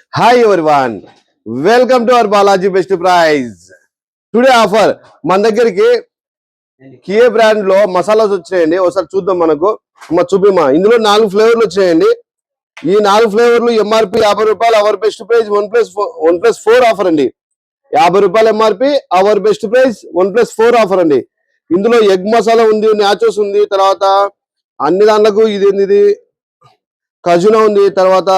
Hi everyone, welcome to our Balaji Best Price. Today offer మన దగ్గరికి Kia brand లో మసాలాస్ వచ్చాయండి. ఒకసారి చూద్దాం. మనకు చూపిమా ఇందులో 4 ఫ్లేవర్లు వచ్చాయండి. ఈ 4 ఫ్లేవర్లు ఎంఆర్పి 50 రూపాయలు. అవర్ బెస్ట్ ప్రైస్ 1+4 ఆఫర్ అండి. 50 రూపాయలు MRP, our best price 1+4 offer అండి. ఇందులో ఎగ్ మసాలా ఉంది, నాచోస్ ఉంది, తర్వాత అన్ని దాంట్లకు ఇది ఖజునా ఉంది, తర్వాత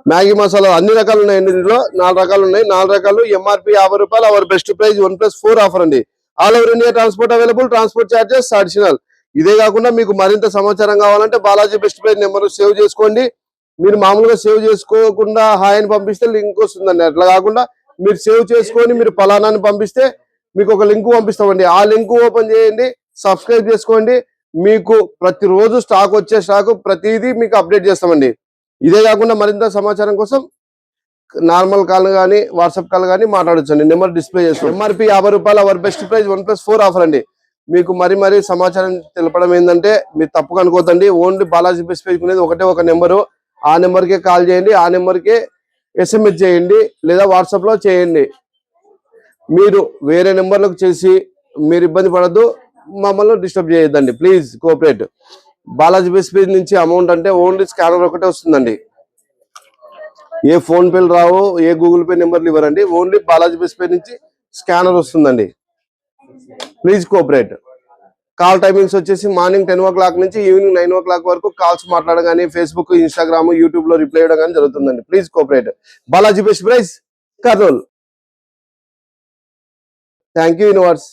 మ్యాగీ మసాలా, అన్ని రకాలు ఉన్నాయండి. ఇందులో 4 రకాలు ఉన్నాయి. 4 రకాలు ఎంఆర్పి 50 రూపాయలు, అవర్ బెస్ట్ ప్రైస్ 1+4 ఆఫర్ అండి. All over India transport available, transport charges additional. ఇదే కాకుండా మీకు మరింత సమాచారం కావాలంటే Balaji best price number save చేసుకోండి. మీరు మామూలుగా సేవ్ చేసుకోకుండా హాయ్ అని పంపిస్తే లింక్ వస్తుందండి. అట్లా కాకుండా మీరు సేవ్ చేసుకొని మీరు పలానాన్ని పంపిస్తే మీకు ఒక లింక్ పంపిస్తామండి. ఆ లింక్ ఓపెన్ చేయండి, సబ్స్క్రైబ్ చేసుకోండి. మీకు ప్రతిరోజు స్టాక్ ప్రతిదీ మీకు అప్డేట్ చేస్తామండి. ఇదే కాకుండా మరింత సమాచారం కోసం నార్మల్ కాల్ కానీ వాట్సాప్ కాల్ కానీ మాట్లాడొచ్చండి. నెంబర్ డిస్ప్లే చేస్తాం. ఎంఆర్పి 50 రూపాయలు, అవర్ బెస్ట్ ప్రైస్ 1+4 ఆఫర్ అండి. మీకు మరీ సమాచారం తెలపడం ఏంటంటే మీరు తప్పుగా అనుకోవద్దండి. ఓన్లీ బాలాజీ బెస్ట్ ప్రైస్ అనేది ఒక నెంబరు. ఆ నెంబర్కే కాల్ చేయండి, ఆ నెంబర్కే ఎస్ఎంఎస్ చేయండి, లేదా వాట్సాప్లో చేయండి. మీరు వేరే నెంబర్లకు చేసి మీరు ఇబ్బంది పడద్దు, మమ్మల్ని డిస్టర్బ్ చేయొద్దండి. Please cooperate. Balaji best price నుంచి అమౌంట్ అంటే ఓన్లీ స్కానర్ ఒకటే వస్తుందండి. ఏ ఫోన్ పేలు రావు, ఏ గూగుల్ పే నెంబర్లు ఇవ్వరండి. ఓన్లీ బాలాజీ బెస్ట్ ప్రైస్ నుంచి స్కానర్ వస్తుందండి. Please cooperate. కాల్ టైమింగ్స్ వచ్చేసి మార్నింగ్ 10 o'clock నుంచి ఈవినింగ్ 9 o'clock వరకు కాల్స్ మాట్లాడడం కానీ, ఫేస్బుక్, ఇన్స్టాగ్రామ్, యూట్యూబ్ లో రిప్లై ఇవ్వడం కానీ జరుగుతుందండి. Please cooperate. Balaji best price, Kurnool. Thank you universe.